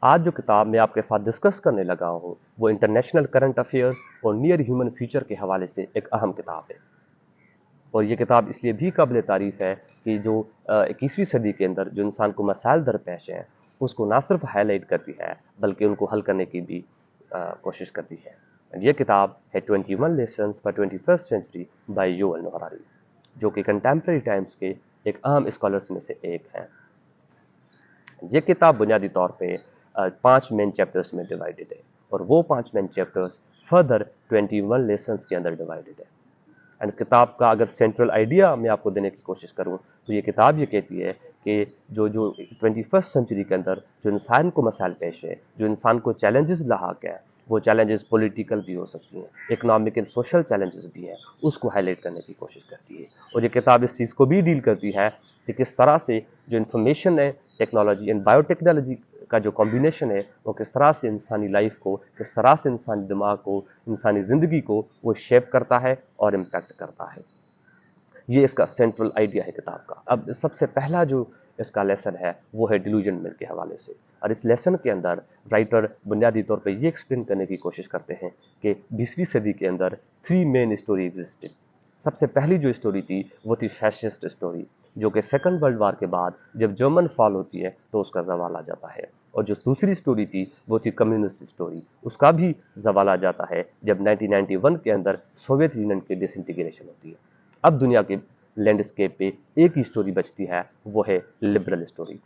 आज जो किताब मैं आपके साथ डिस्कस करने लगा हूँ वो इंटरनेशनल करंट अफेयर्स और नियर ह्यूमन फ्यूचर के हवाले से एक अहम किताब है। और ये किताब इसलिए भी काबिल तारीफ है कि जो 21वीं सदी के अंदर जो इंसान को मसाइल दरपेश हैं उसको ना सिर्फ हाईलाइट करती है बल्कि उनको हल करने की भी कोशिश करती है। ये किताब है 21 lessons for 21st century by Yuval Noah Harari, जो कि कंटेम्प्रेरी टाइम्स के एक अहम स्कॉलर्स में से एक हैं। ये किताब बुनियादी तौर पे 5 मेन चैप्टर्स में डिवाइडेड है और वो 5 मेन चैप्टर्स फर्दर 21 लेसन्स के अंदर डिवाइडेड है। एंड इस किताब का अगर सेंट्रल आइडिया मैं आपको देने की कोशिश करूं तो ये किताब ये कहती है कि जो जो 21st सेंचुरी के अंदर जो इंसान को मसाइल पेश है, जो इंसान को चैलेंजेस लाहक है, वो चैलेंजेस पॉलिटिकल भी हो सकती हैं, इकोनॉमिकल सोशल चैलेंजेस भी हैं, उसको हाईलाइट करने की कोशिश करती है। और ये किताब इस चीज़ को भी डील करती है कि किस तरह से जो इन्फॉर्मेशन है, टेक्नोलॉजी एंड बायोटेक्नोलॉजी का जो कॉम्बिनेशन है वो किस तरह से इंसानी लाइफ को, किस तरह से इंसानी दिमाग को, इंसानी ज़िंदगी को वो शेप करता है और इम्पैक्ट करता है। ये इसका सेंट्रल आइडिया है किताब का। अब सबसे पहला जो इसका लेसन है वो है डिल्यूजनमेंट के हवाले से, और इस लेसन के अंदर राइटर बुनियादी तौर पे ये एक्सप्लेन करने की कोशिश करते हैं कि 20वीं सदी के अंदर 3 मेन स्टोरी एग्जिस्टेड। सबसे पहली जो स्टोरी थी वो थी फैशिस्ट स्टोरी, जो कि सेकंड वर्ल्ड वार के बाद जब जर्मन फॉल होती है तो उसका जवाल आ जाता है। और जो दूसरी स्टोरी थी वो थी कम्युनिस्ट स्टोरी, उसका भी जवाल आ जाता है जब 1991 के अंदर सोवियत यूनियन की डिसइंटीग्रेशन होती है। अब दुनिया के लैंडस्केप पे एक ही स्टोरी बचती है, वो है लिबरल स्टोरी।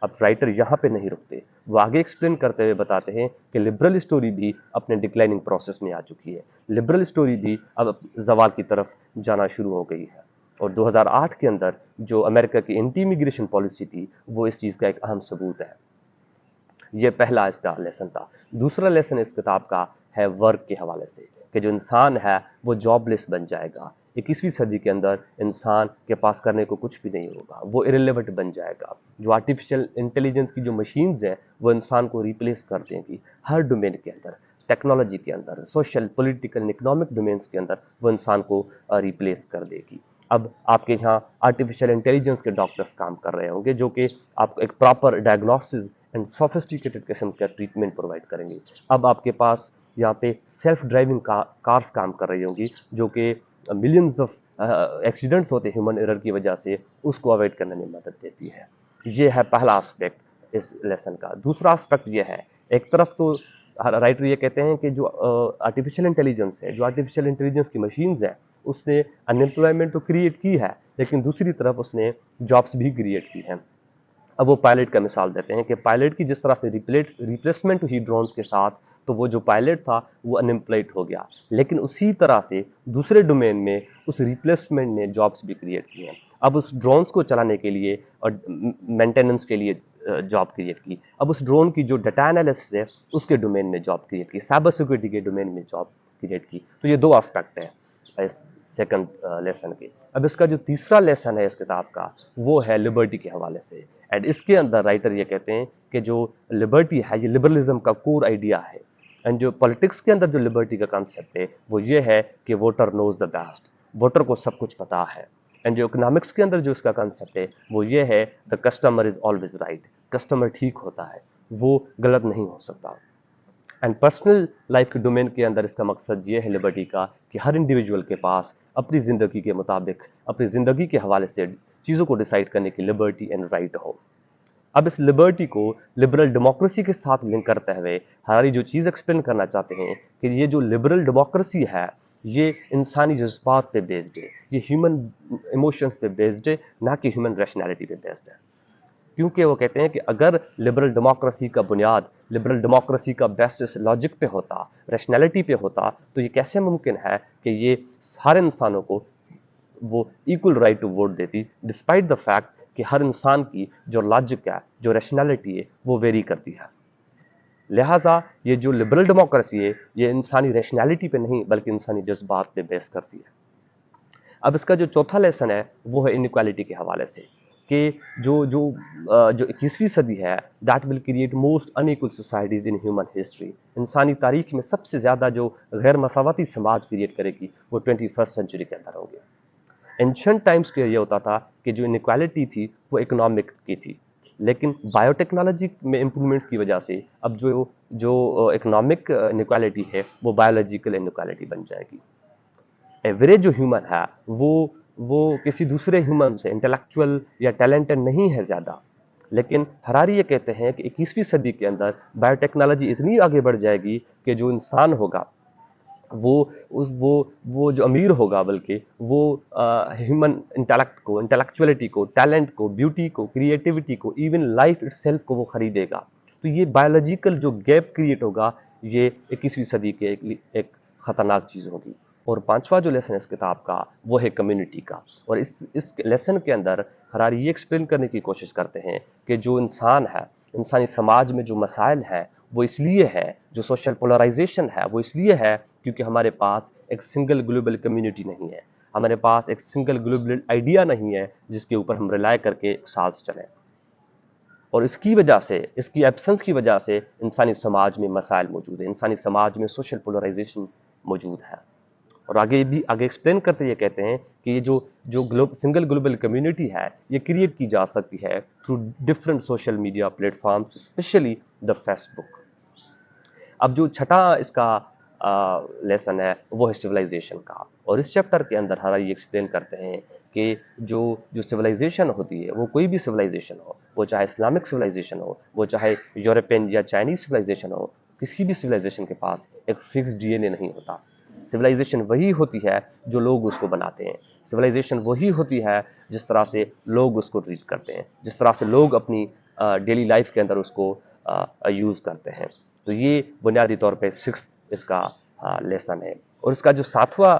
अब राइटर यहाँ पे नहीं रुकते, वो आगे एक्सप्लेन करते हुए बताते हैं कि लिबरल स्टोरी भी अपने डिक्लाइनिंग प्रोसेस में आ चुकी है। लिबरल स्टोरी भी अब जवाल की तरफ जाना शुरू हो गई है। और 2008 के अंदर जो अमेरिका की एंटी इमिग्रेशन पॉलिसी थी वो इस चीज़ का एक अहम सबूत है। ये पहला इसका लेसन था। दूसरा लेसन इस किताब का है वर्क के हवाले से, कि जो इंसान है वो जॉबलेस बन जाएगा। 21वीं सदी के अंदर इंसान के पास करने को कुछ भी नहीं होगा, वो इरेलेवेंट बन जाएगा। जो आर्टिफिशियल इंटेलिजेंस की जो मशीन्स हैं वो इंसान को रिप्लेस कर देंगी हर डोमेन के अंदर, टेक्नोलॉजी के अंदर, सोशल, पॉलिटिकल, इकोनॉमिक डोमेन्स के अंदर वो इंसान को रिप्लेस कर देगी। अब आपके यहाँ आर्टिफिशियल इंटेलिजेंस के डॉक्टर्स काम कर रहे होंगे जो कि आपको एक प्रॉपर डायग्नोसिस एंड सोफिस्टिकेटेड किस्म का ट्रीटमेंट प्रोवाइड करेंगे। अब आपके पास यहाँ पे सेल्फ ड्राइविंग कार्स काम कर रही होंगी जो कि मिलियंस ऑफ एक्सीडेंट्स होते हैं ह्यूमन एरर की वजह से, उसको अवॉइड करने में मदद देती है। ये है पहला एस्पेक्ट इस लेसन का। दूसरा एस्पेक्ट ये है, एक तरफ तो राइटर ये कहते हैं कि जो आर्टिफिशियल इंटेलिजेंस है, जो आर्टिफिशियल इंटेलिजेंस की मशीन्स है, उसने अनएम्प्लॉयमेंट तो क्रिएट की है, लेकिन दूसरी तरफ उसने जॉब्स भी क्रिएट की हैं। अब वो पायलट का मिसाल देते हैं कि पायलट की जिस तरह से रिप्लेसमेंट हुई ड्रोन्स के साथ, तो वो जो पायलट था वो अनएम्प्लॉयड हो गया, लेकिन उसी तरह से दूसरे डोमेन में उस रिप्लेसमेंट ने जॉब्स भी क्रिएट किए हैं। अब उस ड्रोन्स को चलाने के लिए और मेंटेनेंस के लिए जॉब क्रिएट की। अब उस ड्रोन की जो डाटा एनालिसिस है उसके डोमेन में जॉब क्रिएट की, साइबर सिक्योरिटी के डोमेन में जॉब क्रिएट की। तो ये दो एस्पेक्ट हैं इस सेकंड लेसन के। अब इसका जो तीसरा लेसन है इस किताब का वो है लिबर्टी के हवाले से। एंड इसके अंदर राइटर ये कहते हैं कि जो लिबर्टी है ये लिबरलिज्म का कोर आइडिया है। एंड जो पॉलिटिक्स के अंदर जो लिबर्टी का कॉन्सेप्ट है वो ये है कि voter knows the best, voter को सब कुछ पता है। एंड जो इकोनॉमिक्स के अंदर जो इसका कॉन्सेप्ट है वो ये है the customer is always right, customer ठीक होता है, वो गलत नहीं हो सकता। एंड पर्सनल लाइफ के डोमेन के अंदर इसका मकसद ये है लिबर्टी का कि हर इंडिविजुअल के पास अपनी ज़िंदगी के मुताबिक, अपनी ज़िंदगी के हवाले से चीज़ों को डिसाइड करने की लिबर्टी एंड राइट हो। अब इस लिबर्टी को लिबरल डेमोक्रेसी के साथ लिंक करते हुए हमारी जो चीज़ एक्सप्लेन करना चाहते हैं कि ये जो लिबरल डेमोक्रेसी है ये इंसानी जज्बात पे बेस्ड है, ये ह्यूमन इमोशंस पे बेस्ड है, ना कि ह्यूमन रैशनैलिटी पे बेस्ड है। क्योंकि वो कहते हैं कि अगर लिबरल डेमोक्रेसी का बुनियाद, लिबरल डेमोक्रेसी का बेसिस लॉजिक पे होता, रैशनैलिटी पे होता, तो ये कैसे मुमकिन है कि ये सारे इंसानों को वो इक्वल राइट टू वोट देती, डिस्पाइट द फैक्ट कि हर इंसान की जो लॉजिक है, जो रैशनैलिटी है, वो वेरी करती है। लिहाजा ये जो लिबरल डेमोक्रेसी है ये इंसानी रैशनैलिटी पे नहीं बल्कि इंसानी जज्बात पे बेस करती है। अब इसका जो चौथा लेसन है वो है इनइक्वालिटी के हवाले से, कि जो 21वीं सदी है that will create most unequal societies in human history. इंसानी तारीख में सबसे ज़्यादा जो गैर मसावती समाज क्रिएट करेगी वो 21st सेंचुरी के अंदर होंगे। एंशियंट टाइम्स के ये होता था कि जो इनइक्वालिटी थी वो इकोनॉमिक की थी, लेकिन बायोटेक्नोलॉजी में इम्प्रूवमेंट्स की वजह से अब जो जो इकोनॉमिक इनइक्वालिटी है वो बायोलॉजिकल इनइक्वालिटी बन जाएगी। एवरेज जो ह्यूमन है वो किसी दूसरे ह्यूमन से इंटेलेक्चुअल या टैलेंटेड नहीं है ज़्यादा, लेकिन हरारी ये कहते हैं कि 21वीं सदी के अंदर बायोटेक्नोलॉजी इतनी आगे बढ़ जाएगी कि जो इंसान होगा वो वो जो अमीर होगा, बल्कि वो ह्यूमन इंटेलेक्ट को, इंटेलेक्चुअलिटी को, टैलेंट को, ब्यूटी को, क्रिएटिविटी को, इवन लाइफ इटसेल्फ को वो खरीदेगा। तो ये बायोलॉजिकल जो गैप क्रिएट होगा, ये 21वीं सदी के एक खतरनाक चीज़ होगी। और पांचवा जो लेसन है इस किताब का वो है कम्युनिटी का। और इस लेसन के अंदर हरारी ये एक्सप्लेन करने की कोशिश करते हैं कि जो इंसान है, इंसानी समाज में जो मसाइल हैं वो इसलिए है, जो सोशल पोलराइजेशन है वो इसलिए है क्योंकि हमारे पास एक सिंगल ग्लोबल कम्युनिटी नहीं है, हमारे पास एक सिंगल ग्लोबल आइडिया नहीं है जिसके ऊपर हम रिलाय करके साथ चलें। और इसकी वजह से, इसकी एब्सेंस की वजह से इंसानी समाज में मसाइल मौजूद है, इंसानी समाज में सोशल पोलराइजेशन मौजूद है। और आगे एक्सप्लेन करते ये कहते हैं कि ये जो सिंगल ग्लोबल कम्युनिटी है ये क्रिएट की जा सकती है through different social media platforms, specially the Facebook. अब जो छठा इसका लेसन है वो है सिविलाइजेशन का। और इस चैप्टर के अंदर हरा ये एक्सप्लेन करते हैं कि जो जो सिविलाइजेशन होती है वो कोई भी सिविलाइजेशन हो, वो चाहे इस्लामिक सिविलाइजेशन हो, वो चाहे यूरोपियन या चाइनीज सिविलाइजेशन हो, किसी भी सिविलाइजेशन के पास एक फिक्स डीएनए नहीं होता। सिविलाइजेशन वही होती है जो लोग उसको बनाते हैं, सिविलाइजेशन वही होती है जिस तरह से लोग उसको ट्रीट करते हैं, जिस तरह से लोग अपनी डेली लाइफ के अंदर उसको यूज़ करते हैं। तो ये बुनियादी तौर पे सिक्स्थ इसका लेसन है। और इसका जो सातवां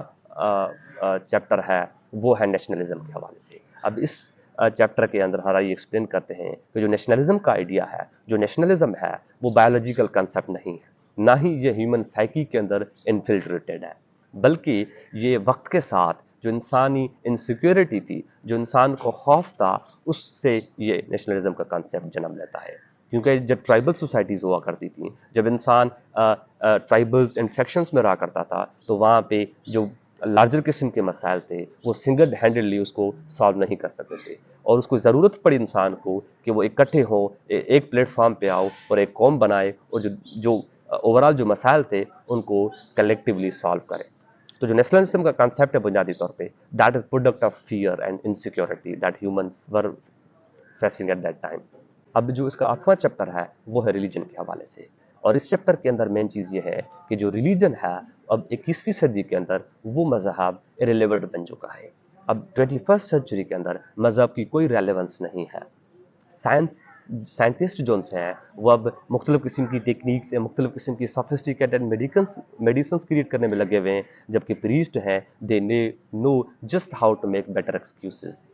चैप्टर है वो है नेशनलिज्म के हवाले से। अब इस चैप्टर के अंदर हमारा ये एक्सप्लेन करते हैं कि जो नेशनलिज्म का आइडिया है, जो नेशनलिज्म है वो बायोलॉजिकल कंसेप्ट नहीं है, ना ही ये ह्यूमन साइकी के अंदर इनफिल्ट्रेटेड है, बल्कि ये वक्त के साथ जो इंसानी इनसिक्योरिटी थी, जो इंसान को खौफ था, उससे ये नेशनलिज्म का कंसेप्ट जन्म लेता है। क्योंकि जब ट्राइबल सोसाइटीज़ हुआ करती थी, जब इंसान ट्राइबल्स इन्फेक्शंस में रहा करता था, तो वहाँ पे जो लार्जर किस्म के मसाइल थे वो सिंगल हैंडेडली उसको सॉल्व नहीं कर सकते थे, और उसको ज़रूरत पड़ी इंसान को कि वो इकट्ठे हों, एक प्लेटफॉर्म पे आओ और एक कौम बनाए, और जो ओवरऑल जो मसाइल थे उनको कलेक्टिवली सॉल्व करें। तो जो नेशनलिज्म का कॉन्सेप्ट है बुनियादी तौर पे, that is product of fear and insecurity that humans were facing at that time. अब जो इसका आठवां चैप्टर है वो है रिलीजन के हवाले से। और इस चैप्टर के अंदर मेन चीज़ ये है कि जो रिलीजन है अब 21वीं सदी के अंदर वो मजहब इरेलेवेंट बन चुका है। अब 21st सेंचुरी के अंदर मजहब की कोई रेलेवेंस नहीं है। साइंटिस्ट जो हैं वो अब मुख्तलिफ किस्म की टेक्निक से मुख्तलिफ किस्म की सोफिस्टिकेटेड मेडिसिन क्रिएट करने में लगे हुए हैं, जबकि प्रीस्ट हैं they know just how to make better excuses.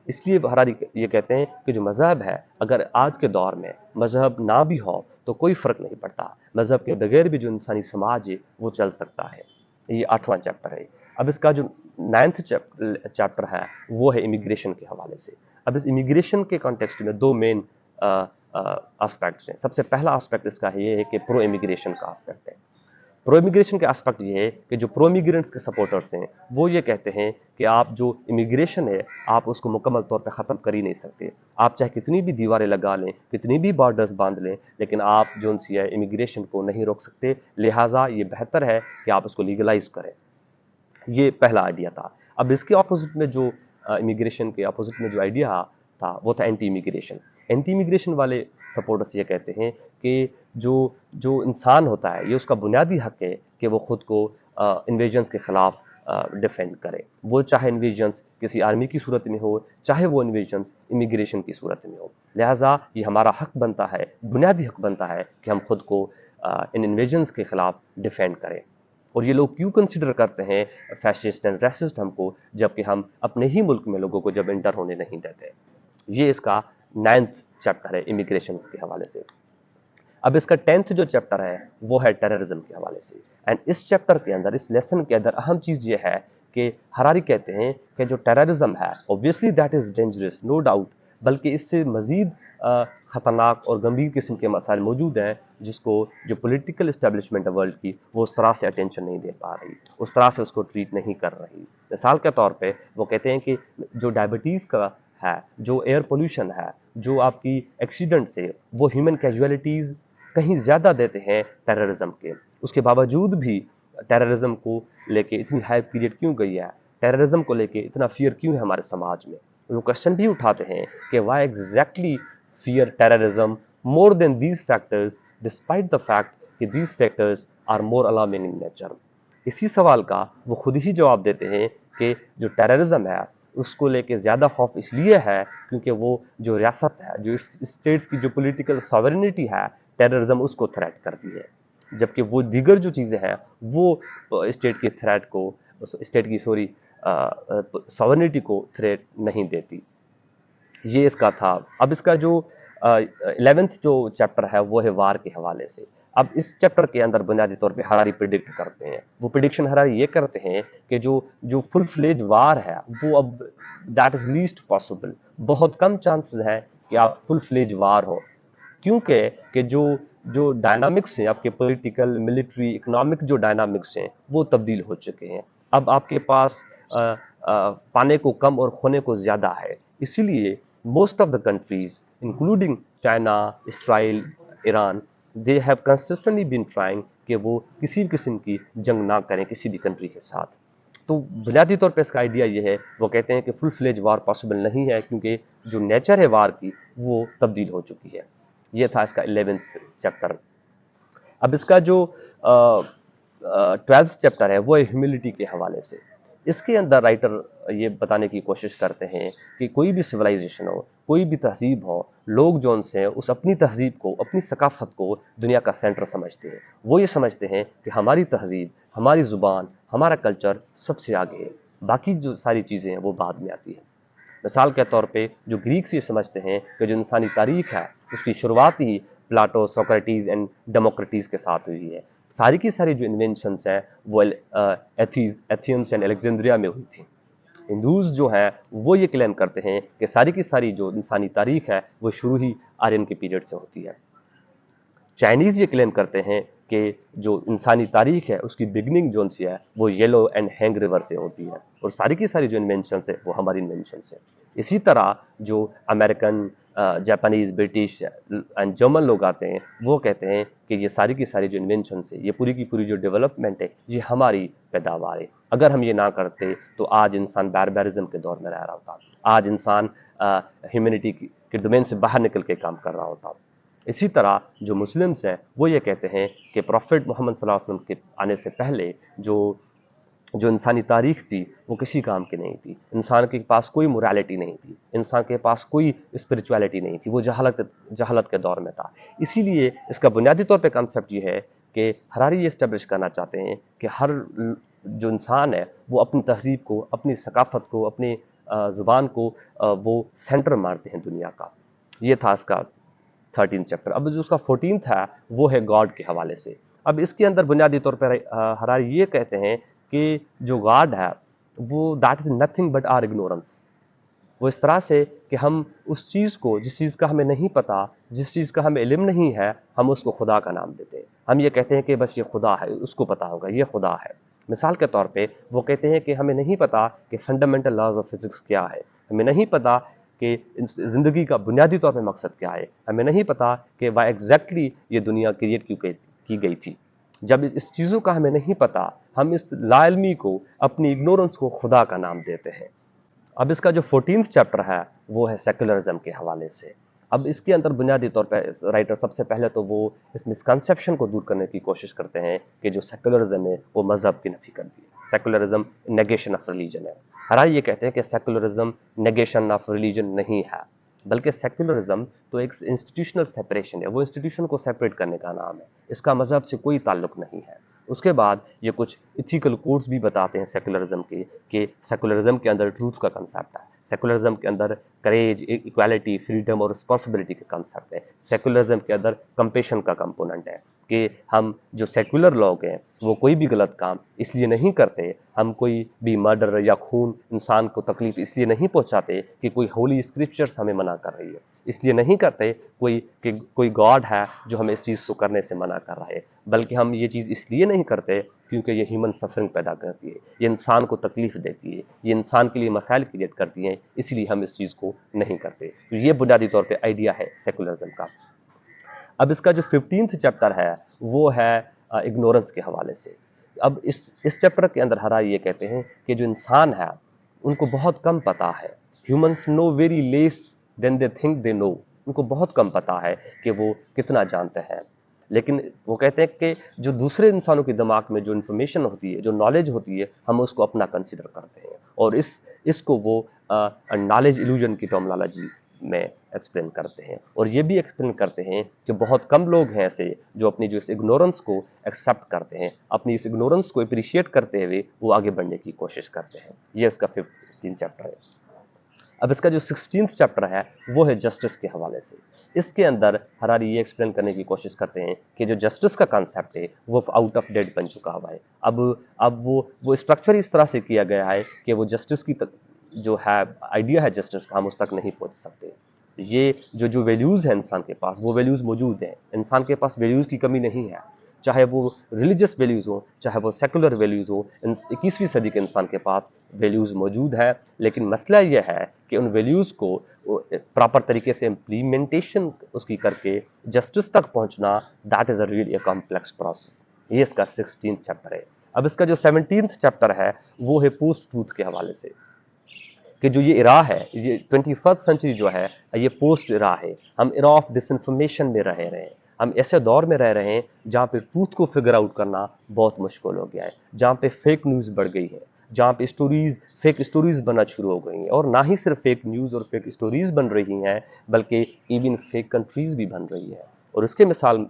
इसलिए हरारी ये कहते हैं कि जो मज़हब है, अगर आज के दौर में मज़हब ना भी हो तो कोई फ़र्क नहीं पड़ता, मज़हब के बगैर भी जो इंसानी समाज है वो चल सकता है। ये आठवां चैप्टर है। अब इसका जो 9th चैप्टर है वो है इमिग्रेशन के हवाले से। अब इस इमिग्रेशन के कॉन्टेक्स्ट में दो मेन एस्पेक्ट्स हैं। सबसे पहला एस्पेक्ट इसका ये है कि प्रो इमिग्रेशन का एस्पेक्ट है। प्रो इमिग्रेशन के एस्पेक्ट ये है कि जो प्रो इमिग्रेंट्स के सपोर्टर्स हैं वो ये कहते हैं कि आप जो इमिग्रेशन है आप उसको मुकम्मल तौर पे ख़त्म कर ही नहीं सकते। आप चाहे कितनी भी दीवारें लगा लें, कितनी भी बॉर्डर्स बांध लें, लेकिन आप जो सी है इमिग्रेशन को नहीं रोक सकते, लिहाजा ये बेहतर है कि आप उसको लीगलाइज करें। ये पहला आइडिया था। अब इसके अपोजिट में जो इमिग्रेशन के अपोजिट में जो आइडिया था वो था एंटी इमिग्रेशन। एंटी इमिग्रेशन वाले सपोर्टर्स ये कहते हैं कि जो जो इंसान होता है ये उसका बुनियादी हक है कि वो खुद को इन्वेजन्स के ख़िलाफ़ डिफेंड करे, वो चाहे इन्वेजन्स किसी आर्मी की सूरत में हो, चाहे वो इन्वेजन्स इमिग्रेशन की सूरत में हो। लिहाजा ये हमारा हक बनता है, बुनियादी हक बनता है कि हम खुद को इन इन्वेजन्स के ख़िलाफ़ डिफेंड करें। और ये लोग क्यों कंसिडर करते हैं फैशिस्ट एंड रेसिस्ट हमको, जबकि हम अपने ही मुल्क में लोगों को जब इंटर होने नहीं देते। ये इसका 9th चैप्टर है इमिग्रेशन के हवाले से। अब इसका 10th जो चैप्टर है वो है टेररिज्म के हवाले से। एंड इस चैप्टर के अंदर, इस लेसन के अंदर अहम चीज़ ये है कि हरारी कहते हैं कि जो टेररिज्म है obviously that is dangerous, no doubt, बल्कि इससे मज़ीद ख़तरनाक और गंभीर किस्म के मसाइल मौजूद हैं जिसको जो पॉलिटिकल इस्टेब्लिशमेंट है वर्ल्ड की वो उस तरह से अटेंशन नहीं दे पा रही, उस तरह से उसको ट्रीट नहीं कर रही। मिसाल के तौर पे वो कहते हैं कि जो डायबिटीज़ का है, जो एयर पोल्यूशन है, جو آپ کی ایکسیڈنٹس ہے وہ ہیومن کیجویلٹیز کہیں زیادہ دیتے ہیں ٹیررزم کے، اس کے باوجود بھی ٹیررزم کو لے کے اتنی ہائی پیریڈ کیوں گئی ہے، ٹیررزم کو لے کے اتنا فیئر کیوں ہے ہمارے سماج میں؟ وہ کوشچن بھی اٹھاتے ہیں کہ why exactly fear terrorism more than these factors despite the fact کہ these factors are more alarming in nature. اسی سوال کا وہ خود ہی جواب دیتے ہیں کہ جو ٹیررزم ہے اس کو لے کے زیادہ خوف اس لیے ہے کیونکہ وہ جو ریاست ہے، جو اسٹیٹس کی جو پولیٹیکل ساورنٹی ہے، ٹیررزم اس کو تھریٹ کرتی ہے، جبکہ وہ دیگر جو چیزیں ہیں وہ اسٹیٹ کی تھریٹ کو، اسٹیٹ کی ساورنٹی کو تھریٹ نہیں دیتی۔ یہ اس کا تھا۔ اب اس کا جو 11th جو چیپٹر ہے وہ ہے وار کے حوالے سے۔ اب اس چیپٹر کے اندر بنیادی طور پہ ہراری پریڈکٹ کرتے ہیں، وہ پریڈکشن ہراری یہ کرتے ہیں کہ جو فل فلیج وار ہے وہ اب دیٹ از لیسٹ پاسبل، بہت کم چانسز ہے کہ آپ فل فلیج وار ہو، کیونکہ کہ جو ڈائنامکس ہیں آپ کے پولیٹیکل، ملٹری، اکنامک جو ڈائنامکس ہیں وہ تبدیل ہو چکے ہیں۔ اب آپ کے پاس پانے کو کم اور کھونے کو زیادہ ہے، اسی لیے most of the countries including China, Israel, Iran, they have consistently been trying کہ وہ کسی بھی قسم کی جنگ نہ کریں کسی بھی کنٹری کے ساتھ۔ تو بنیادی طور پہ اس کا آئیڈیا یہ ہے، وہ کہتے ہیں کہ فل فلیج وار پاسبل نہیں ہے کیونکہ جو نیچر ہے وار کی وہ تبدیل ہو چکی ہے۔ یہ تھا اس کا 11th چیپٹر۔ اب اس کا جو 12th چیپٹر ہے وہ ہے ہیوملٹی کے حوالے سے۔ اس کے اندر رائٹر یہ بتانے کی کوشش کرتے ہیں کہ کوئی بھی سویلائزیشن ہو، کوئی بھی تہذیب ہو، لوگ جو ان سے اس اپنی تہذیب کو، اپنی ثقافت کو دنیا کا سینٹر سمجھتے ہیں۔ وہ یہ سمجھتے ہیں کہ ہماری تہذیب، ہماری زبان، ہمارا کلچر سب سے آگے ہے، باقی جو ساری چیزیں ہیں وہ بعد میں آتی ہیں۔ مثال کے طور پہ جو گریکس یہ سمجھتے ہیں کہ جو انسانی تاریخ ہے اس کی شروعات ہی پلاٹو، سوکریٹیز اینڈ ڈیموکریٹیز کے ساتھ ہوئی ہے۔ ساری کی ساری جو انوینشنس ہیں وہ ایتھینس اینڈ الیگزینڈریا میں ہوئی تھیں۔ ہندوز جو ہیں وہ یہ کلیم کرتے ہیں کہ ساری کی ساری جو انسانی تاریخ ہے وہ شروع ہی آرین کے پیریڈ سے ہوتی ہے۔ چائنیز یہ کلیم کرتے ہیں کہ جو انسانی تاریخ ہے اس کی بگننگ جو سی ہے وہ یلو اینڈ ہینگ ریور سے ہوتی ہے، اور ساری کی ساری جو انوینشنس ہے وہ ہماری انوینشنس ہیں۔ اسی طرح جو American, Japanese, British and German لوگ آتے ہیں وہ کہتے ہیں کہ یہ ساری کی ساری جو انوینشنس ہے، یہ پوری کی پوری جو ڈیولپمنٹ ہے یہ ہماری پیداوار ہے۔ اگر ہم یہ نہ کرتے تو آج انسان باربیرزم کے دور میں رہ رہا ہوتا، آج انسان ہیومینٹی کے ڈومین سے باہر نکل کے کام کر رہا ہوتا۔ اسی طرح جو مسلمز ہیں وہ یہ کہتے ہیں کہ پروفٹ محمد صلی اللہ علیہ وسلم کے آنے سے پہلے جو انسانی تاریخ تھی وہ کسی کام کی نہیں تھی، انسان کے پاس کوئی موریلٹی نہیں تھی، انسان کے پاس کوئی اسپرچویلٹی نہیں تھی، وہ جہالت کے دور میں تھا۔ اسی لیے اس کا بنیادی طور پہ کانسیپٹ یہ ہے کہ ہراری یہ اسٹیبلش کرنا چاہتے ہیں کہ ہر جو انسان ہے وہ اپنی تہذیب کو، اپنی ثقافت کو، اپنی زبان کو وہ سینٹر مانتے ہیں دنیا کا۔ یہ تھا اس کا 13 چیپٹر۔ اب جو اس کا 14 ہے وہ ہے گاڈ کے حوالے سے۔ اب اس کے اندر بنیادی طور پر ہراری یہ کہتے ہیں کہ جو گاڈ ہے وہ that is nothing but our ignorance. وہ اس طرح سے کہ ہم اس چیز کو، جس چیز کا ہمیں نہیں پتا، جس چیز کا ہمیں علم نہیں ہے، ہم اس کو خدا کا نام دیتے ہیں۔ ہم یہ کہتے ہیں کہ بس یہ خدا ہے، اس کو پتا ہوگا، یہ خدا ہے۔ مثال کے طور پہ وہ کہتے ہیں کہ ہمیں نہیں پتا کہ فنڈامنٹل لاز آف فزکس کیا ہے، ہمیں نہیں پتا کہ زندگی کا بنیادی طور پہ مقصد کیا ہے، ہمیں نہیں پتا کہ وائی ایگزیکٹلی یہ دنیا کریٹ کیوں کی گئی تھی۔ جب اس چیزوں کا ہمیں نہیں پتا، ہم اس لا علمی کو، اپنی اگنورنس کو خدا کا نام دیتے ہیں۔ اب اس کا جو 14 چیپٹر ہے وہ ہے سیکولرزم کے حوالے سے۔ اب اس کے اندر بنیادی طور پہ رائٹر سب سے پہلے تو وہ اس مسکنسیپشن کو دور کرنے کی کوشش کرتے ہیں کہ جو سیکولرزم ہے وہ مذہب کی نفی کرتی ہے، سیکولرزم نیگیشن آف ریلیجن ہے۔ ہراری یہ کہتے ہیں کہ سیکولرزم نیگیشن آف ریلیجن نہیں ہے، بلکہ سیکولرزم تو ایک انسٹیٹیوشنل سیپریشن ہے، وہ انسٹیٹیوشن کو سیپریٹ کرنے کا نام ہے، اس کا مذہب سے کوئی تعلق نہیں ہے۔ اس کے بعد یہ کچھ ایتھیکل کوڈز بھی بتاتے ہیں سیکولرزم کے، کہ سیکولرزم کے اندر ٹروتھ کا کنسیپٹ ہے، سیکولرزم کے اندر کریج، ایکویلٹی، فریڈم اور رسپانسبلٹی کا کنسیپٹ ہے، سیکولرزم کے اندر کمپیشن کا کمپوننٹ ہے، کہ ہم جو سیکولر لوگ ہیں وہ کوئی بھی غلط کام اس لیے نہیں کرتے، ہم کوئی بھی مرڈر یا خون انسان کو تکلیف اس لیے نہیں پہنچاتے کہ کوئی ہولی اسکرپچرس ہمیں منع کر رہی ہے، اس لیے نہیں کرتے کہ کوئی گاڈ ہے جو ہمیں اس چیز کو کرنے سے منع کر رہا ہے، بلکہ ہم یہ چیز اس لیے نہیں کرتے کیونکہ یہ ہیومن سفرنگ پیدا کرتی ہے، یہ انسان کو تکلیف دیتی ہے، یہ انسان کے لیے مسائل کریٹ کرتی ہیں، اس لیے ہم اس چیز کو نہیں کرتے۔ تو یہ بنیادی طور پہ آئیڈیا ہے سیکولرزم کا۔ اب اس کا جو 15th چیپٹر ہے وہ ہے اگنورنس کے حوالے سے۔ اب اس چیپٹر کے اندر ہرا یہ کہتے ہیں کہ جو انسان ہے ان کو بہت کم پتا ہے، humans know very less than they think they know, ان کو بہت کم پتا ہے کہ وہ کتنا جانتے ہیں، لیکن وہ کہتے ہیں کہ جو دوسرے انسانوں کے دماغ میں جو انفارمیشن ہوتی ہے، جو نالج ہوتی ہے، ہم اس کو اپنا کنسیڈر کرتے ہیں، اور اس کو وہ نالج ایلوژن کی ٹرمنالوجی میں ایکسپلین کرتے ہیں، اور یہ بھی ایکسپلین کرتے ہیں کہ بہت کم لوگ ہیں ایسے جو اپنی جو اس اگنورنس کو ایکسیپٹ کرتے ہیں، اپنی اس اگنورنس کو اپریشیٹ کرتے ہوئے وہ آگے بڑھنے کی کوشش کرتے ہیں۔ یہ اس کا 15 چیپٹر ہے۔ اب اس کا جو 16th چیپٹر ہے وہ ہے جسٹس کے حوالے سے۔ اس کے اندر ہراری یہ ایکسپلین کرنے کی کوشش کرتے ہیں کہ جو جسٹس کا کانسیپٹ ہے وہ آؤٹ آف ڈیٹ بن چکا ہوا ہے، اب وہ اسٹرکچر اس طرح سے کیا گیا ہے کہ وہ جسٹس کی جو ہے آئیڈیا ہے جسٹس کا، ہم اس تک نہیں پہنچ سکتے۔ یہ جو ویلیوز ہیں انسان کے پاس، وہ ویلیوز موجود ہیں، انسان کے پاس ویلیوز کی کمی نہیں ہے، چاہے وہ ریلیجس ویلیوز ہوں، چاہے وہ سیکولر ویلیوز ہوں، 21ویں صدی کے انسان کے پاس ویلیوز موجود ہے، لیکن مسئلہ یہ ہے کہ ان ویلیوز کو پراپر طریقے سے امپلیمنٹیشن اس کی کر کے جسٹس تک پہنچنا، that is a really complex process. یہ اس کا 16 چیپٹر ہے۔ اب اس کا جو 17 چیپٹر ہے وہ ہے پوسٹ ٹروتھ کے حوالے سے، کہ جو یہ ایرا ہے، یہ 21st سینچری جو ہے یہ پوسٹ ایرا ہے، ہم ایرا آف ڈس انفارمیشن میں رہ رہے ہیں، ہم ایسے دور میں رہ رہے ہیں جہاں پہ ٹروتھ کو فگر آؤٹ کرنا بہت مشکل ہو گیا ہے، جہاں پہ فیک نیوز بڑھ گئی ہے، جہاں پہ فیک اسٹوریز بننا شروع ہو گئی ہیں، اور نہ ہی صرف فیک نیوز اور فیک اسٹوریز بن رہی ہیں بلکہ ایون فیک کنٹریز بھی بن رہی ہیں۔ اور اس کے مثال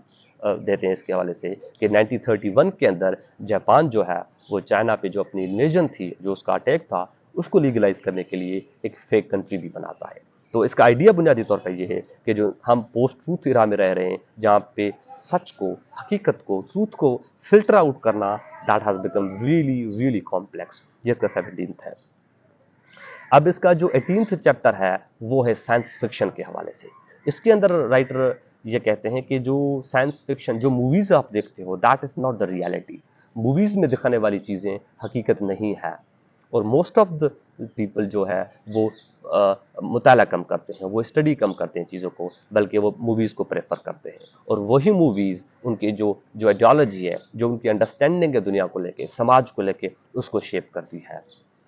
دیتے ہیں اس کے حوالے سے کہ 1931 کے اندر جاپان جو ہے وہ چائنا پہ جو اپنی انویژن تھی، جو اس کا اٹیک تھا، اس کو لیگلائز کرنے کے لیے ایک فیک کنٹری بھی بناتا ہے۔ تو اس کا آئیڈیا بنیادی طور پر یہ ہے کہ جو ہم پوسٹ ٹروتھ ایرا میں رہ رہے ہیں جہاں پہ سچ کو، حقیقت کو، ٹروتھ کو فلٹر آؤٹ کرنا that has become really complex. یہ اس کا 17 ہے۔ اب اس کا جو 18 چیپٹر ہے وہ ہے سائنس فکشن کے حوالے سے۔ اس کے اندر رائٹر یہ کہتے ہیں کہ جو سائنس فکشن، جو موویز آپ دیکھتے ہو، that is not the reality. Movies میں دکھانے والی چیزیں حقیقت نہیں ہے، اور موسٹ آف دا پیپل جو ہے وہ مطالعہ کم کرتے ہیں، وہ اسٹڈی کم کرتے ہیں چیزوں کو، بلکہ وہ موویز کو پریفر کرتے ہیں، اور وہی موویز ان کی جو آئیڈیالوجی ہے، جو ان کی انڈرسٹینڈنگ ہے دنیا کو لے کے، سماج کو لے کے، اس کو شیپ کرتی ہے۔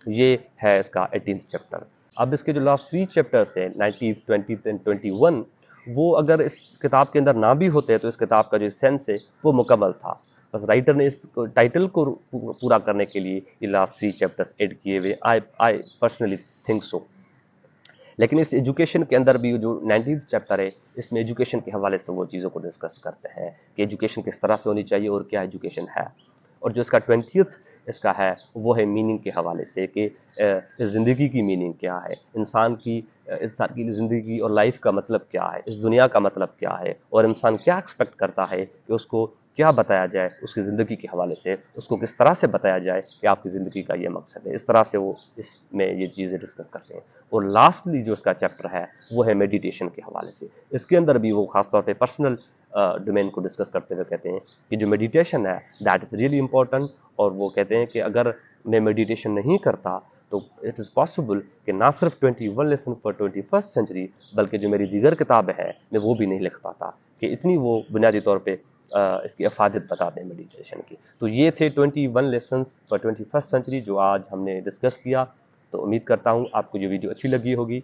یہ ہے اس کا 18 چیپٹر۔ اب اس کے جو لاسٹ 3 چیپٹرس ہیں 19, 20 and 21، وہ اگر اس کتاب کے اندر نہ بھی ہوتے تو اس کتاب کا جو سینس ہے وہ مکمل تھا، بس رائٹر نے اس ٹائٹل کو پورا کرنے کے لیے یہ لاسٹ 3 چیپٹرس ایڈ کیے ہوئے، آئی پرسنلی تھنک سو۔ لیکن اس ایجوکیشن کے اندر بھی جو 19 چیپٹر ہے اس میں ایجوکیشن کے حوالے سے وہ چیزوں کو ڈسکس کرتے ہیں کہ ایجوکیشن کس طرح سے ہونی چاہیے اور کیا ایجوکیشن ہے۔ اور جو اس کا 20 اس کا ہے وہ ہے میننگ کے حوالے سے، کہ زندگی کی میننگ کیا ہے، انسان کی زندگی اور لائف کا مطلب کیا ہے، اس دنیا کا مطلب کیا ہے، اور انسان کیا ایکسپیکٹ کرتا ہے کہ اس کو کیا بتایا جائے اس کی زندگی کے حوالے سے، اس کو کس طرح سے بتایا جائے کہ آپ کی زندگی کا یہ مقصد ہے۔ اس طرح سے وہ اس میں یہ چیزیں ڈسکس کرتے ہیں۔ اور لاسٹلی جو اس کا چیپٹر ہے وہ ہے میڈیٹیشن کے حوالے سے۔ اس کے اندر بھی وہ خاص طور پہ پرسنل ڈومین کو ڈسکس کرتے ہوئے کہتے ہیں کہ جو میڈیٹیشن ہے دیٹ از ریئلی امپورٹنٹ، اور وہ کہتے ہیں کہ اگر میں میڈیٹیشن نہیں کرتا تو اٹ از پاسبل کہ نہ صرف 21 لیسن فار 21st سینچری بلکہ جو میری دیگر کتابیں ہیں میں وہ بھی نہیں لکھ پاتا، کہ اتنی وہ بنیادی طور پہ اس کی افادیت بتاتے ہیں میڈیٹیشن کی۔ تو یہ تھے 21 لیسنس فار 21st سینچری جو آج ہم نے ڈسکس کیا۔ تو امید کرتا ہوں آپ کو یہ ویڈیو اچھی لگی ہوگی۔